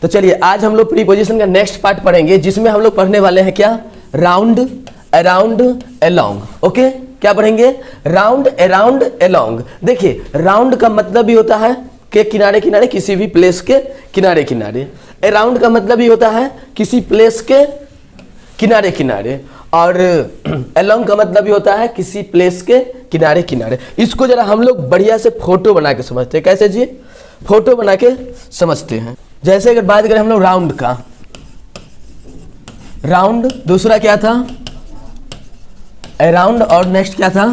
तो चलिए आज हम लोग प्रीपोजिशन का नेक्स्ट पार्ट पढ़ेंगे, जिसमें हम लोग पढ़ने वाले हैं क्या, राउंड, अराउंड, अलोंग। ओके, क्या पढ़ेंगे, राउंड, अराउंड, अलोंग। देखिए राउंड का मतलब भी होता है कि किनारे किनारे, किसी भी प्लेस के किनारे किनारे। अराउंड का मतलब भी होता है किसी प्लेस के किनारे किनारे, और अलोंग का मतलब भी होता है किसी प्लेस के किनारे किनारे। इसको जरा हम लोग बढ़िया से फोटो बना के समझते हैं। कैसे जी, फोटो बना के समझते हैं। जैसे अगर बात करें हम लोग राउंड का, राउंड, दूसरा क्या था अराउंड, और नेक्स्ट क्या था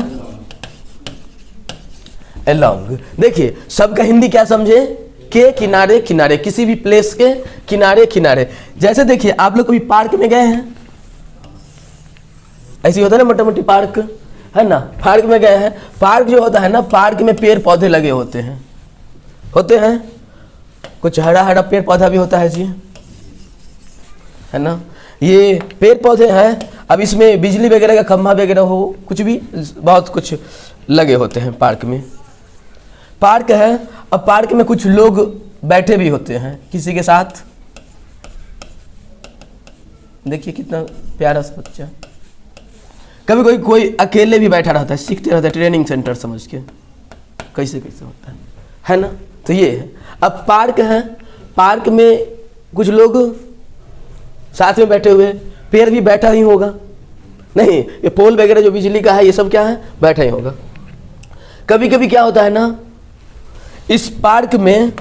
अलोंग। देखिए सबका हिंदी क्या समझे, के किनारे किनारे, किसी भी प्लेस के किनारे किनारे। जैसे देखिए आप लोग कभी पार्क में गए हैं, ऐसी होता है ना, मोटा मोटी पार्क है ना, पार्क में गए हैं। पार्क जो होता है ना, पार्क में पेड़ पौधे लगे होते हैं, कुछ हरा हरा पेड़ पौधा भी होता है जी, है ना। ये पेड़ पौधे हैं, अब इसमें बिजली वगैरह का खंभा वगैरह हो, कुछ भी, बहुत कुछ लगे होते हैं पार्क में। पार्क है, अब पार्क में कुछ लोग बैठे भी होते हैं किसी के साथ। देखिए कितना प्यारा सा बच्चा, कभी कोई अकेले भी बैठा रहता है, सीखते रहता है, ट्रेनिंग सेंटर समझ के, कैसे कैसे होता है ना। तो ये है, अब पार्क है, पार्क में कुछ लोग साथ में बैठे हुए, पेड़ भी बैठा ही होगा, नहीं ये पोल वगैरह जो बिजली का है ये सब क्या है, बैठा ही होगा। कभी कभी क्या होता है ना, इस पार्क में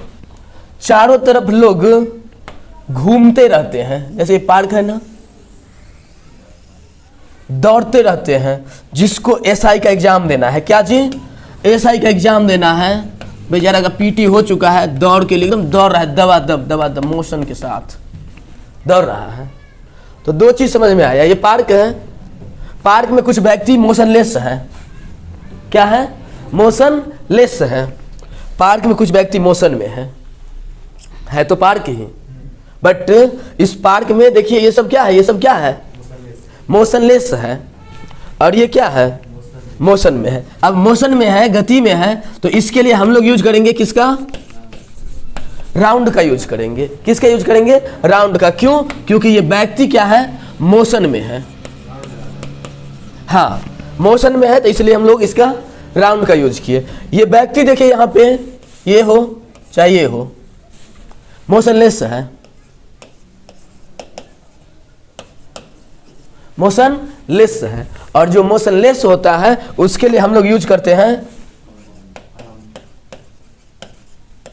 चारों तरफ लोग घूमते रहते हैं। जैसे ये पार्क है ना, दौड़ते रहते हैं, जिसको एसआई का एग्जाम देना है। क्या जी, एसआई का एग्जाम देना है। बेचारा का पीटी हो चुका है, दौड़ के लिए एकदम दौड़ रहा है, दबा दब मोशन के साथ दौड़ रहा है। तो दो चीज समझ में आया, ये पार्क है, पार्क में कुछ व्यक्ति मोशनलेस है। क्या है, मोशनलेस है। पार्क में कुछ व्यक्ति मोशन में है तो पार्क ही, बट इस पार्क में देखिए ये सब क्या है, ये सब क्या है, मोशनलेस है, और ये क्या है, मोशन में है। अब मोशन में है, गति में है, तो इसके लिए हम लोग यूज करेंगे किसका, राउंड का यूज करेंगे। किसका यूज करेंगे, राउंड का। क्यों, क्योंकि ये व्यक्ति क्या है, मोशन में है। हाँ, मोशन में है, तो इसलिए हम लोग इसका राउंड का यूज किए। ये व्यक्ति देखिए यहाँ पे, ये हो चाहे ये हो, मोशनलेस है, मोशनलेस है। और जो मोशनलेस होता है उसके लिए हम लोग यूज करते हैं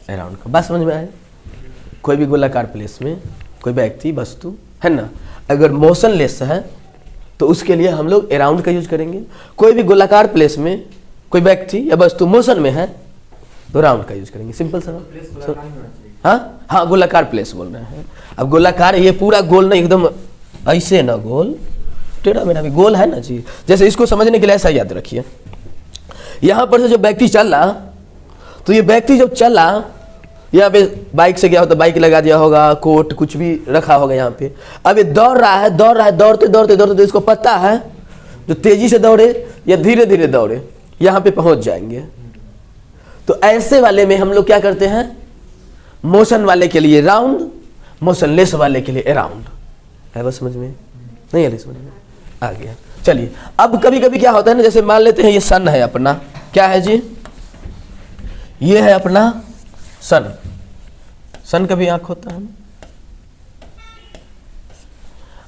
अराउंड का। बात समझ में आए, कोई भी गोलाकार प्लेस में कोई व्यक्ति वस्तु है ना, अगर मोशनलेस है तो उसके लिए हम लोग अराउंड का यूज करेंगे। कोई भी गोलाकार प्लेस में कोई व्यक्ति या वस्तु मोशन में है तो राउंड का यूज करेंगे। सिंपल सा। हाँ, गोलाकार प्लेस बोल रहे हैं। अब गोलाकार ये पूरा गोल नहीं, एकदम ऐसे ना गोल, टेढ़ा मेरा भी गोल है ना जी। जैसे इसको समझने के लिए ऐसा याद रखिए, यहाँ पर से जब व्यक्ति चला, तो ये व्यक्ति जब चला, यहाँ पे बाइक से गया हो तो बाइक लगा दिया होगा, कोट कुछ भी रखा होगा यहाँ पे। अब ये दौड़ रहा है, दौड़ते दौड़ते इसको पता है जो तेजी से दौड़े या धीरे धीरे दौड़े यहाँ पे पहुंच जाएंगे। तो ऐसे वाले में हम लोग क्या करते हैं, मोशन वाले के लिए राउंड, मोशनलेस वाले के लिए अराउंड। है बस समझ में, नहीं है समझ में आ गया। चलिए अब कभी कभी क्या होता है ना, जैसे मान लेते हैं ये सन है अपना, क्या है जी, ये है अपना सन। सन का भी आंख होता है।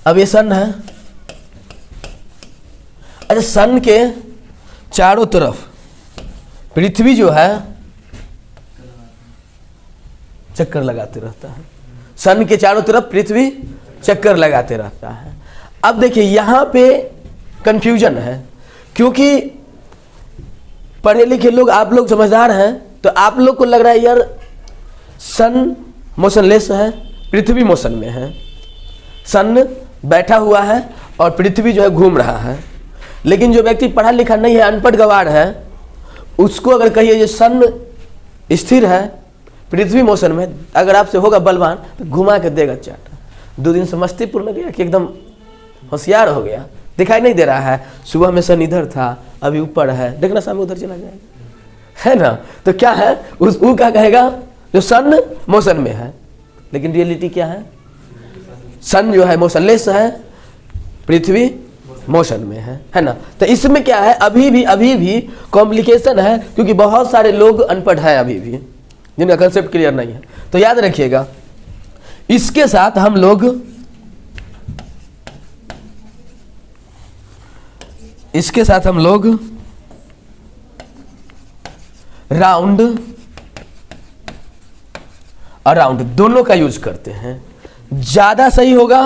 अब ये सन है, अच्छा सन के चारों तरफ पृथ्वी जो है चक्कर लगाते रहता है। सन के चारों तरफ पृथ्वी चक्कर लगाते रहता है। अब देखिए यहाँ पे कंफ्यूजन है, क्योंकि पढ़े लिखे लोग, आप लोग समझदार हैं, तो आप लोग को लग रहा है यार सन मोशनलेस है, पृथ्वी मोशन में है, सन बैठा हुआ है और पृथ्वी जो है घूम रहा है। लेकिन जो व्यक्ति पढ़ा लिखा नहीं है, अनपढ़ गवार है, उसको अगर कहिए ये सन स्थिर है, पृथ्वी मोशन में, अगर आपसे होगा बलवान तो घुमा के देगा चाटा। 2 दिन समस्तीपुर में गया कि एकदम होशियार हो गया, दिखाई नहीं दे रहा है, सुबह में सन इधर था, अभी ऊपर है, देखना शाम में उधर चला जाएगा, है ना। तो क्या है, वो क्या कहेगा, जो सन मोशन में है लेकिन रियलिटी क्या है? सन जो है मोशनलेस है, पृथ्वी मोशन में है ना। तो इसमें क्या है, अभी भी कॉम्प्लिकेशन है, क्योंकि बहुत सारे लोग अनपढ़ हैं अभी भी, जिनका कंसेप्ट क्लियर नहीं है। तो याद रखिएगा, इसके साथ हम लोग राउंड अराउंड दोनों का यूज करते हैं। ज्यादा सही होगा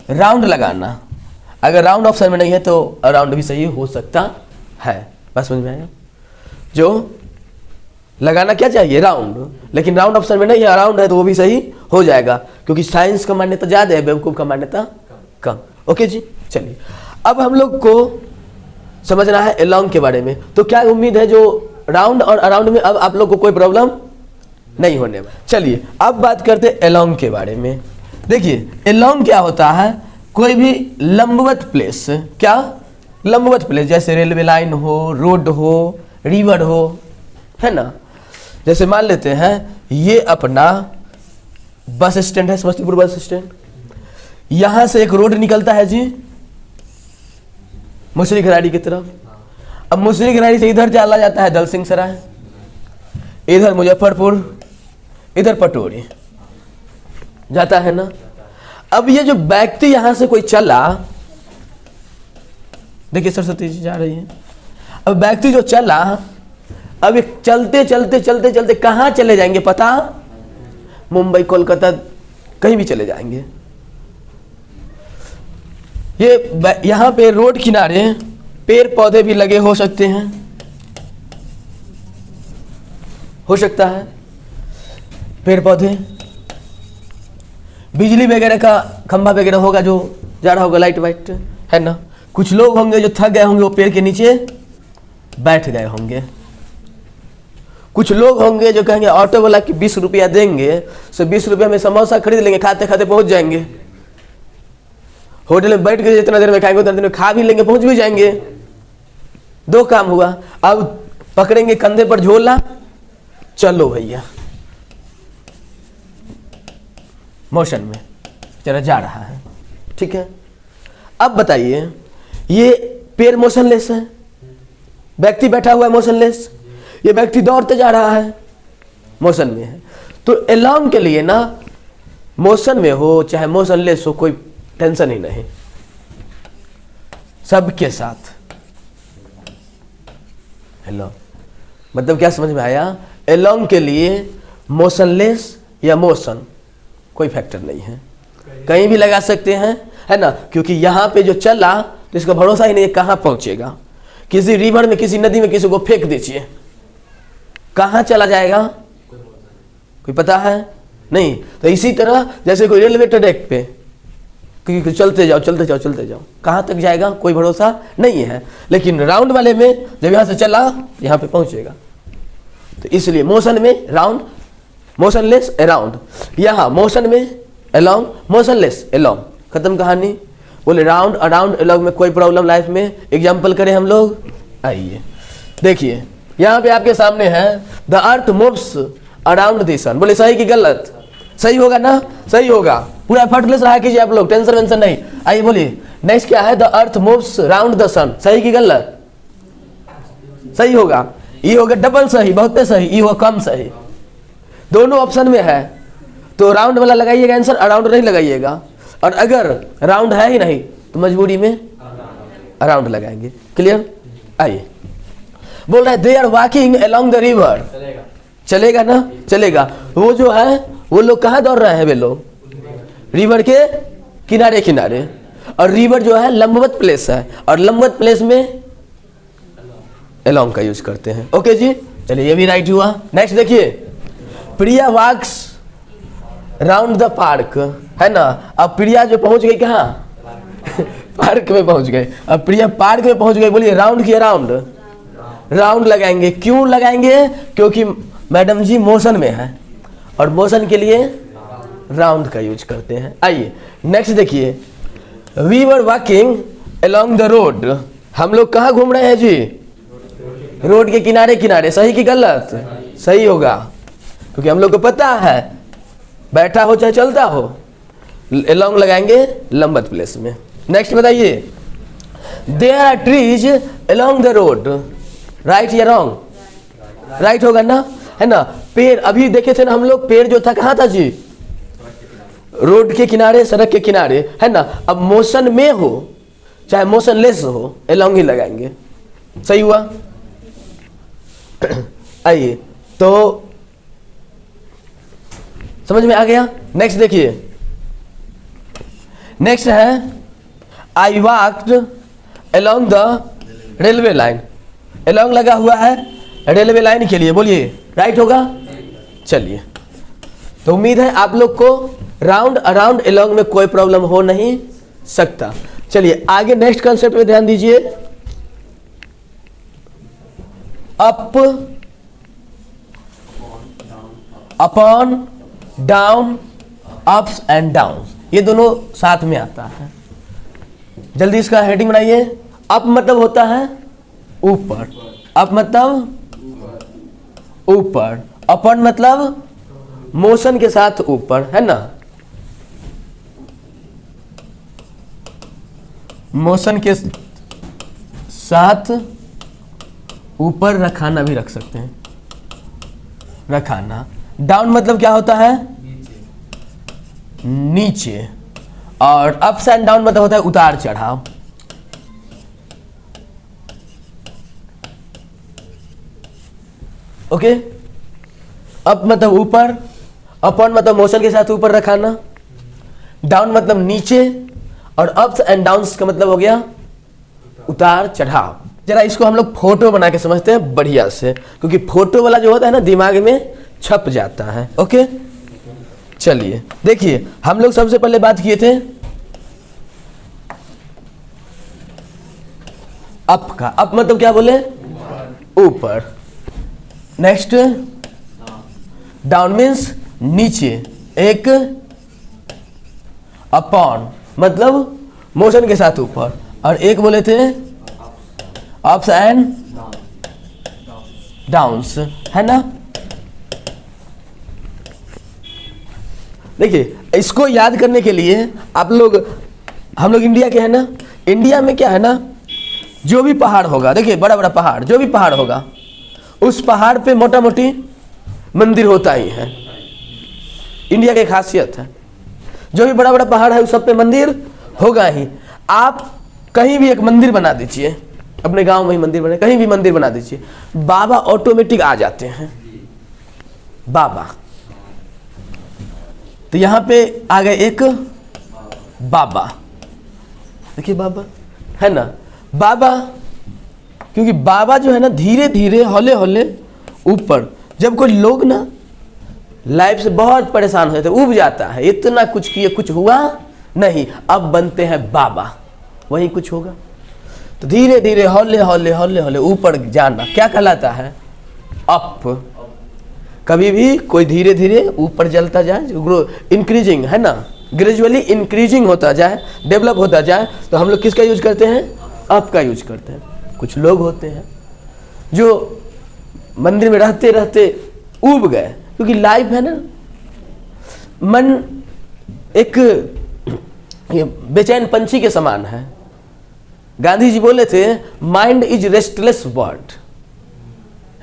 राउंड लगाना, अगर राउंड ऑप्शन में नहीं है तो अराउंड भी सही हो सकता है। बस समझ में आया? जो लगाना क्या चाहिए? राउंड, लेकिन राउंड ऑप्शन में नहीं है, अराउंड है तो वो भी सही हो जाएगा, क्योंकि साइंस का मान्यता ज्यादा है, बेवकूफ का मान्यता कम। ओके जी, चलिए अब हम लोग को समझना है अलोंग के बारे में। तो क्या उम्मीद है जो राउंड और अराउंड में अब आप लोग को कोई प्रॉब्लम नहीं होने वाला। चलिए अब बात करते हैं अलोंग के बारे में। देखिए अलोंग क्या होता है, कोई भी लंबवत प्लेस, क्या लंबवत प्लेस, जैसे रेलवे लाइन हो, रोड हो, रिवर हो, है ना। जैसे मान लेते हैं ये अपना बस स्टैंड है, समस्तीपुर बस स्टैंड, यहां से एक रोड निकलता है जी मुसरी घराड़ी की तरफ। अब मुसरी घराड़ी से इधर चला जाता है दलसिंह सराय, इधर मुजफ्फरपुर, इधर पटोरी जाता है ना। अब ये जो व्यक्ति यहां से कोई चला, देखिए सरस्वती जी जा रही है, अब व्यक्ति जो चला, अब ये चलते चलते चलते चलते कहां चले जाएंगे पता? मुंबई, कोलकाता, कहीं भी चले जाएंगे। ये यहां पे रोड किनारे पेड़ पौधे भी लगे हो सकते हैं, हो सकता है पेड़ पौधे, बिजली वगैरह का खंभा वगैरह होगा जो जा रहा होगा, लाइट वाइट, है ना। कुछ लोग होंगे जो थक गए होंगे, वो पेड़ के नीचे बैठ गए होंगे। कुछ लोग होंगे जो कहेंगे ऑटो वाला कि 20 रुपया देंगे, सो 20 रुपया में समोसा खरीद लेंगे, खाते खाते पहुंच जाएंगे। होटल में बैठ के जितना देर में खाएंगे उतना देर में खा भी लेंगे, पहुंच भी जाएंगे। दो काम हुआ। अब पकड़ेंगे कंधे पर झोला, चलो भैया मोशन में चला जा रहा है, ठीक है। अब बताइए, ये पैर मोशनलेस है, व्यक्ति बैठा हुआ है मोशनलेस, ये व्यक्ति दौड़ते जा रहा है मोशन में है। तो अलोंग के लिए ना, मोशन में हो चाहे मोशनलेस हो, कोई टेंशन ही नहीं, सबके साथ हेलो। मतलब क्या समझ में आया? अलोंग के लिए मोशनलेस या मोशन कोई फैक्टर नहीं है, कहीं भी लगा सकते हैं, है ना। क्योंकि यहाँ पे जो चला तो इसका भरोसा ही नहीं है कहाँ पहुंचेगा। किसी रिवर में, किसी नदी में किसी को फेंक दीजिए, कहाँ चला जाएगा कोई पता है नहीं। तो इसी तरह जैसे कोई रेलवे ट्रैक पे क्योंकि चलते जाओ चलते जाओ चलते जाओ, कहाँ तक जाएगा कोई भरोसा नहीं है। लेकिन राउंड वाले में जब यहाँ से चला यहाँ पे पहुंचेगा। तो इसलिए मोशन में राउंड, मोशनलेस अराउंड, यहाँ मोशन में अलोंग, मोशनलेस अलोंग, खत्म कहानी। बोले राउंड अराउंड अलोंग में कोई प्रॉब्लम लाइफ में, एग्जाम्पल करें हम लोग। आइए देखिए, यहाँ पे आपके सामने है the earth moves around the sun. बोले सही कि गलत? सही होगा ना, सही होगा। पूरा एफर्टलेस रहा कीजिए आप लोग, टेंशन वेंशन नहीं। आइए बोलिए नेक्स्ट क्या है? The earth moves round the sun. सही कि गलत? सही होगा। ये होगा डबल सही, बहुत सही, ये होगा कम सही, दोनों ऑप्शन में है। तो राउंड वाला लगाइएगा आंसर, अराउंड नहीं लगाइएगा। और अगर राउंड है ही नहीं तो मजबूरी में अराउंड लगाएंगे। क्लियर? आइए बोल रहा है they are walking along the river. चलेगा ना? चलेगा। वो जो है वो लोग कहाँ दौड़ रहे हैं? वे लोग रिवर के किनारे किनारे। और रिवर जो है लंबवत प्लेस है, और लंबवत प्लेस में अलोंग का यूज करते हैं। ओके जी, चलिए ये भी राइट हुआ। नेक्स्ट देखिए, प्रिया वॉक्स राउंड द पार्क, है ना। अब प्रिया जो पहुंच गई कहाँ? पार्क में पहुंच गए। अब प्रिया पार्क में पहुंच गई, बोलिए राउंड की अराउंड? राउंड लगाएंगे। क्यों लगाएंगे? क्योंकि मैडम जी मोशन में है, और मोशन के लिए राउंड का यूज करते हैं। आइए नेक्स्ट देखिए, we were walking along the road. हम लोग कहाँ घूम रहे हैं जी? रोड के किनारे किनारे। सही कि गलत? सही होगा, क्योंकि हम लोग को पता है बैठा हो चाहे चलता हो, along लगाएंगे लंबवत प्लेस में। नेक्स्ट बताइए, there are trees along the road, right या रॉन्ग? राइट होगा ना, है ना। पेड़ अभी देखे थे ना हम लोग, पेड़ जो था कहाँ था जी? रोड के किनारे, सड़क के किनारे, है ना। अब मोशन में हो चाहे मोशन लेस हो, along ही लगाएंगे। सही हुआ? आइए, तो समझ में आ गया। नेक्स्ट देखिए, नेक्स्ट है I walked along the railway line. along लगा हुआ है रेलवे लाइन के लिए, बोलिए राइट होगा। चलिए, तो उम्मीद है आप लोग को राउंड अराउंड along में कोई प्रॉब्लम हो नहीं सकता। चलिए आगे नेक्स्ट कंसेप्ट पे ध्यान दीजिए। Up, upon, down, ups and down, ये दोनों साथ में आता है। जल्दी इसका हेडिंग बनाइए। अप मतलब होता है ऊपर, अप मतलब ऊपर, अपॉन मतलब मोशन के साथ ऊपर, है ना। मोशन के साथ ऊपर रखाना भी रख सकते हैं, रखाना। डाउन मतलब क्या होता है? नीचे। और अप्स एंड डाउन मतलब होता है उतार चढ़ाव। ओके, अप मतलब ऊपर, अपॉन मतलब मोशन के साथ ऊपर रखाना, डाउन मतलब नीचे, और अप्स एंड डाउन्स का मतलब हो गया उतार चढ़ाव। जरा इसको हम लोग फोटो बना के समझते हैं बढ़िया से, क्योंकि फोटो वाला जो होता है ना दिमाग में छप जाता है। ओके, चलिए देखिए, हम लोग सबसे पहले बात किए थे अप का। अप मतलब क्या बोले? ऊपर। नेक्स्ट डाउन मीन्स नीचे। एक अपॉन मतलब मोशन के साथ ऊपर, और एक बोले थे अप्स एंड डाउन्स, है ना। देखिए इसको याद करने के लिए आप लोग, हम लोग इंडिया के हैं ना, इंडिया में क्या है ना, जो भी पहाड़ होगा, देखिए बड़ा बड़ा पहाड़, जो भी पहाड़ होगा उस पहाड़ पे मोटा मोटी मंदिर होता ही है। इंडिया की खासियत है, जो भी बड़ा बड़ा पहाड़ है उस सब पे मंदिर होगा ही। आप कहीं भी एक मंदिर बना दीजिए, अपने गांव में ही मंदिर बने, कहीं भी मंदिर बना दीजिए, बाबा ऑटोमेटिक आ जाते हैं, बाबा। तो यहां पे आ गए एक बाबा, देखिए बाबा, है ना। बाबा, क्योंकि बाबा जो है ना धीरे धीरे हौले हौले ऊपर, जब कोई लोग ना लाइफ से बहुत परेशान होते, उब जाता है, इतना कुछ किए कुछ हुआ नहीं, अब बनते हैं बाबा, वहीं कुछ होगा। तो धीरे धीरे हौले हौले हौले हौले ऊपर जाना क्या कहलाता है? अप। कभी भी कोई धीरे धीरे ऊपर चलता जाए, ग्रो इंक्रीजिंग, है ना, ग्रेजुअली इंक्रीजिंग होता जाए, डेवलप होता जाए, तो हम लोग किसका यूज करते हैं? अप का यूज करते हैं। कुछ लोग होते हैं जो मंदिर में रहते रहते उब गए, क्योंकि लाइफ है ना, मन एक ये बेचैन पंछी के समान है। गांधी जी बोले थे माइंड इज रेस्टलेस बर्ड,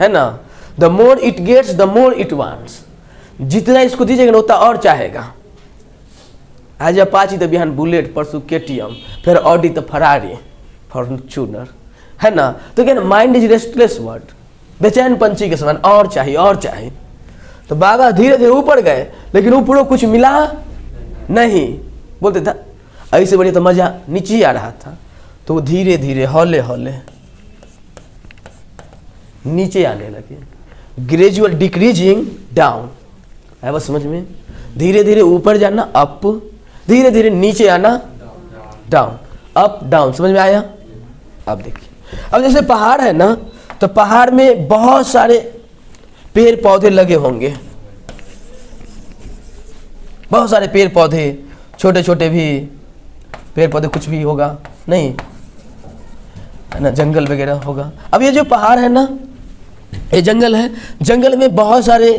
है ना। The more it gets the more it wants, जितना इसको दीजिएगा ना उतना और चाहेगा। आज अपाची तो बिहान बुलेट, परसों केटीएम, फिर ऑडी तो फरारी, फॉर्च्यूनर, है ना। तो क्या ना, माइंड इज रेस्टलेस बर्ड, बेचैन पंछी के समान, और चाहिए और चाहिए। तो बाबा धीरे धीरे ऊपर गए, लेकिन ऊपरों कुछ मिला नहीं, बोलते था ऐसे बढ़िया तो मजा नीचे आ रहा था। तो वो धीरे धीरे हौले हौले नीचे आने लगे, ग्रेजुअल डिक्रीजिंग डाउन। है बस समझ में? धीरे धीरे ऊपर जाना अप, धीरे धीरे नीचे आना डाउन, अप डाउन। समझ में आया? अब देखिए, अब जैसे पहाड़ है ना, तो पहाड़ में बहुत सारे पेड़ पौधे लगे होंगे, बहुत सारे पेड़ पौधे, छोटे छोटे भी पेड़ पौधे, कुछ भी होगा नहीं, है ना, जंगल वगैरह होगा। अब ये जो पहाड़ है ना, ये जंगल है, जंगल में बहुत सारे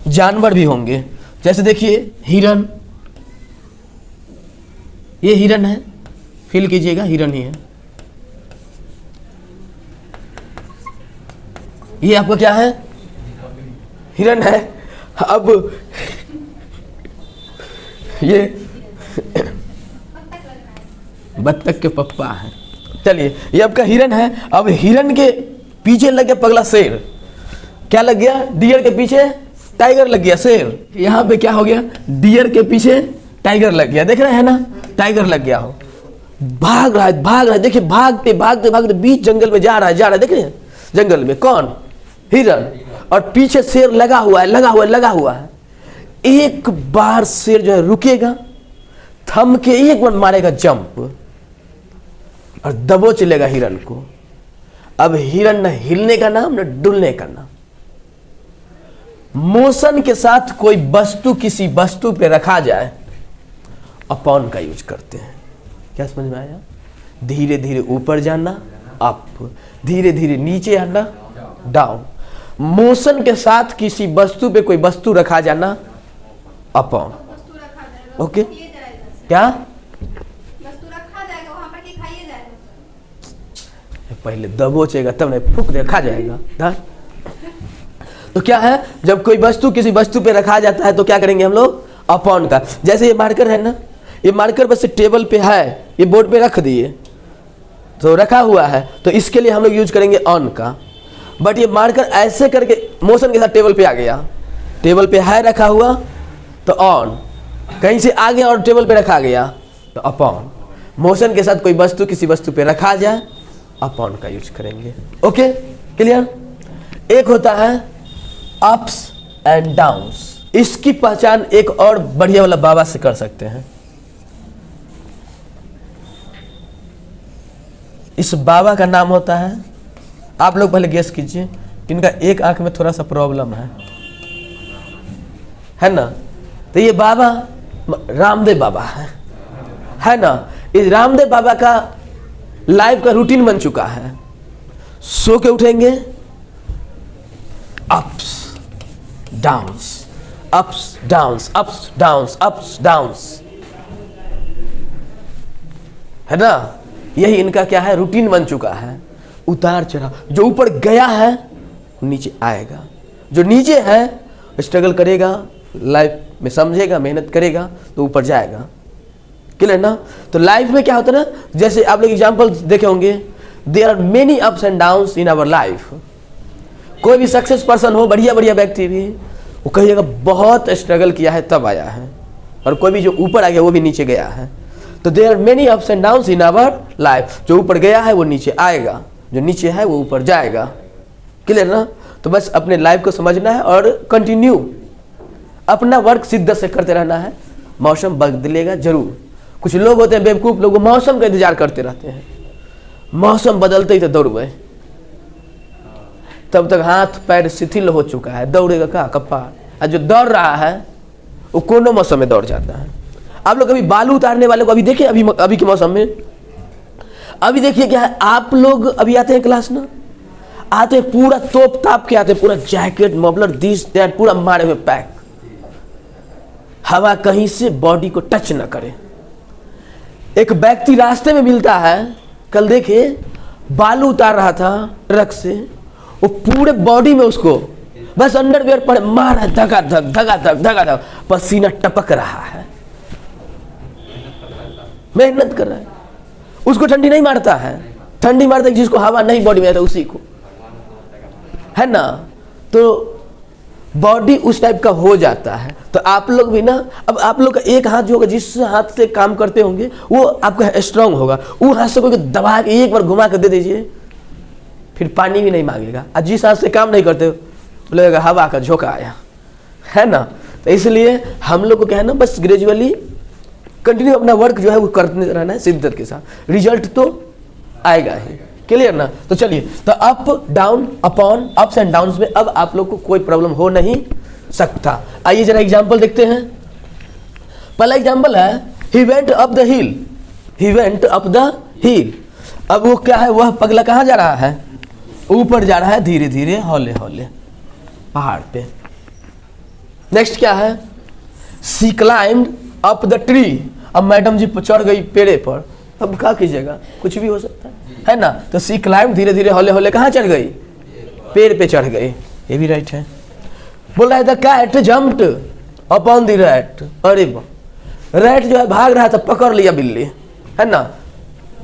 जानवर भी होंगे, जैसे देखिए हिरन, ये हिरन है, फील कीजिएगा हिरन ही है। ये आपका क्या है? हिरन है। अब ये बत्तख के पप्पा है। चलिए ये आपका हिरन है। अब हिरन के पीछे लग गया पगला शेर। क्या लग गया? डियर के पीछे टाइगर लग गया, शेर। यहाँ पे क्या हो गया? डियर के पीछे टाइगर लग गया। देख रहे हैं ना, टाइगर लग गया हो, भाग रहा है, भाग रहा है। देखिए भागते भागते भागते बीच जंगल में जा रहा है, जा रहा है। देख रहे हैं जंगल में कौन? हिरन। और पीछे शेर लगा हुआ है, लगा हुआ है, लगा हुआ है। एक बार शेर जो है रुकेगा, थम के एक बार मारेगा जंप और दबोच लेगा हिरन को। अब हिरन न हिलने का नाम, न डुलने का नाम। मोशन के साथ कोई वस्तु किसी वस्तु पे रखा जाए, अपॉन का यूज करते हैं। क्या समझ में आया? धीरे धीरे ऊपर जाना, अप, धीरे धीरे नीचे आना, डाउन। मोशन के साथ किसी वस्तु पे कोई वस्तु रखा जाना, अपॉन। ओके, क्या वस्तु रखा जाएगा वहां पर कि खाइए जाएगा? पहले दबोचेगा तब नहीं, फूक रखा जाएगा धा? तो क्या है, जब कोई वस्तु किसी वस्तु पे रखा जाता है तो क्या करेंगे हम लोग? अपॉन का। जैसे ये मार्कर है ना, ये मार्कर बस टेबल पे है, ये बोर्ड पे रख दिए तो रखा हुआ है, तो इसके लिए हम लोग यूज करेंगे ऑन का। बट ये मार्कर ऐसे करके मोशन के साथ टेबल पे आ गया, टेबल पे है रखा हुआ तो ऑन, कहीं से आ गया और टेबल पे रखा गया तो अपॉन। मोशन के साथ कोई वस्तु किसी वस्तु पे रखा जाए, अपॉन का यूज करेंगे। Okay, clear? एक होता है अप्स एंड डाउन्स। इसकी पहचान एक और बढ़िया वाला बाबा से कर सकते हैं। इस बाबा का नाम होता है, आप लोग पहले गेस कीजिए, इनका एक आंख में थोड़ा सा प्रॉब्लम है ना? तो ये बाबा रामदेव बाबा है ना? इस रामदेव बाबा का लाइफ का रूटीन बन चुका है। सो के उठेंगे, ups downs, ups downs, ups downs, ups downs, है ना? यही इनका क्या है? रूटीन बन चुका है। उतार चढ़ाव, जो ऊपर गया है नीचे आएगा, जो नीचे है स्ट्रगल करेगा, लाइफ में समझेगा, मेहनत करेगा तो ऊपर जाएगा। क्लियर ना? तो लाइफ में क्या होता है ना, जैसे आप लोग एग्जांपल देखे होंगे, there are many ups and downs in our life. कोई भी सक्सेस पर्सन हो, बढ़िया बढ़िया व्यक्ति भी, वो कहिएगा बहुत स्ट्रगल किया है तब आया है, और कोई भी जो ऊपर आ गया वो भी नीचे गया है। तो there are many ups and downs in our life. जो ऊपर गया है वो नीचे आएगा, जो नीचे है वो ऊपर जाएगा। क्लियर ना? तो बस अपने लाइफ को समझना है और कंटिन्यू अपना वर्क शिद्दत से करते रहना है। मौसम बदलेगा जरूर। कुछ लोग होते हैं बेवकूफ़ लोग, मौसम का इंतजार करते रहते हैं, मौसम बदलते ही तो दौड़ गए, तब तक हाथ पैर शिथिल हो चुका है, दौड़ेगा का कपार। और जो दौड़ रहा है वो कोनो मौसम में दौड़ जाता है। आप लोग कभी बालू उतारने वाले को अभी देखिए, अभी के मौसम में अभी देखिए क्या है, आप लोग अभी आते हैं क्लास ना, आते हैं पूरा तोप ताप के आते हैं, पूरा जैकेट मफलर दिस दैट पूरा मारे हुए पैक, हवा कहीं से बॉडी को टच न करे। एक व्यक्ति रास्ते में मिलता है, कल देखिए बालू उतार रहा था ट्रक से, वो पूरे बॉडी में उसको बस अंडरवियर पर मार है, धका धक धका धक धका धक, पसीना टपक रहा है, मेहनत कर रहा है। उसको ठंडी नहीं मारता है, ठंडी मारता है जिसको हवा नहीं बॉडी में आता उसी को, है ना? तो बॉडी उस टाइप का हो जाता है। तो आप लोग भी ना, अब आप लोग का एक हाथ जो होगा, जिस हाथ से काम करते होंगे वो आपका स्ट्रांग होगा, वो हाथ से कोई दबा के एक बार घुमा कर दे दीजिए, फिर पानी भी नहीं मांगेगा। और जिस हाथ से काम नहीं करते बोलेगा हवा का झोंका आया, है ना? तो इसलिए हम लोग को क्या है ना, बस ग्रेजुअली कंटिन्यू अपना वर्क जो है वो करते रहना है शिद्दत के साथ, रिजल्ट तो आएगा ही। क्लियर ना? तो चलिए, तो up down upon, ups and downs में अब आप लोग को कोई प्रॉब्लम हो नहीं सकता। आइए जरा एग्जांपल देखते हैं। पहला एग्जांपल है, he went up the hill, he went up the हिल। अब वो क्या है, वह पगला कहाँ जा रहा है? ऊपर जा रहा है धीरे धीरे, हौले हौले पहाड़ पे। नेक्स्ट क्या है, सी क्लाइम्ड अप द ट्री। अब मैडम जी चढ़ गई पेड़े पर, अब क्या कीजिएगा, कुछ भी हो सकता है ना। तो सी क्लाइम्ड धीरे धीरे हौले हौले कहाँ चढ़ गई, पेड़ पे चढ़ गई, ये भी राइट है। बोल रहा है the cat jumped upon the rat. अरे रैट जो है भाग रहा था, पकड़ लिया बिल्ली, है ना।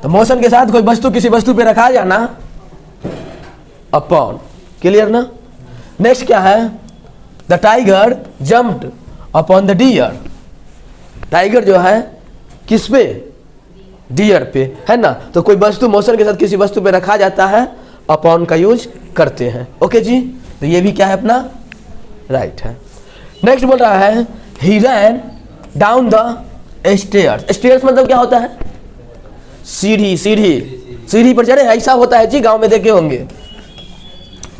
तो मोशन के साथ कोई वस्तु किसी वस्तु पे रखा जाना, अपॉन, क्लियर ना। नेक्स्ट क्या है, the tiger jumped upon the deer. Tiger जो है किस पे, डियर पे, है ना। तो कोई वस्तु मोशन के साथ किसी वस्तु पे रखा जाता है, अपॉन का यूज करते हैं। ओके जी, तो ये भी क्या है अपना राइट है। नेक्स्ट बोल रहा है he ran down the stairs. Stairs मतलब क्या होता है, सीढ़ी, सीढ़ी, सीढ़ी पर चढ़े, ऐसा होता है जी, गांव में देखे होंगे,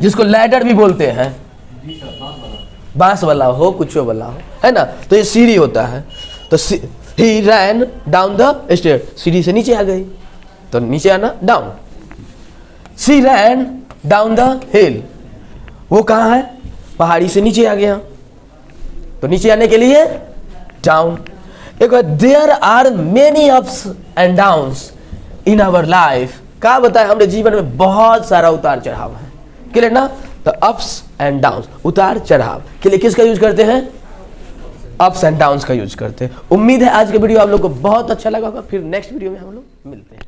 जिसको लैडर भी बोलते हैं, बांस वाला हो कुछ वाला हो, है ना। तो ये सीढ़ी होता है। तो he ran down the stair, सीढ़ी से नीचे आ गई, तो नीचे आना down. She ran down the hill, वो कहाँ है, पहाड़ी से नीचे आ गया, तो नीचे आने के लिए डाउन। एक there are many ups and downs in our life. क्या बताए, हमारे जीवन में बहुत सारा उतार चढ़ाव है, क्लियर ना। तो अप्स एंड डाउन्स, उतार चढ़ाव के लिए किसका यूज करते हैं, अप्स एंड डाउन्स का यूज करते हैं। उम्मीद है आज का वीडियो आप लोग को बहुत अच्छा लगा होगा। फिर नेक्स्ट वीडियो में हम लोग मिलते हैं।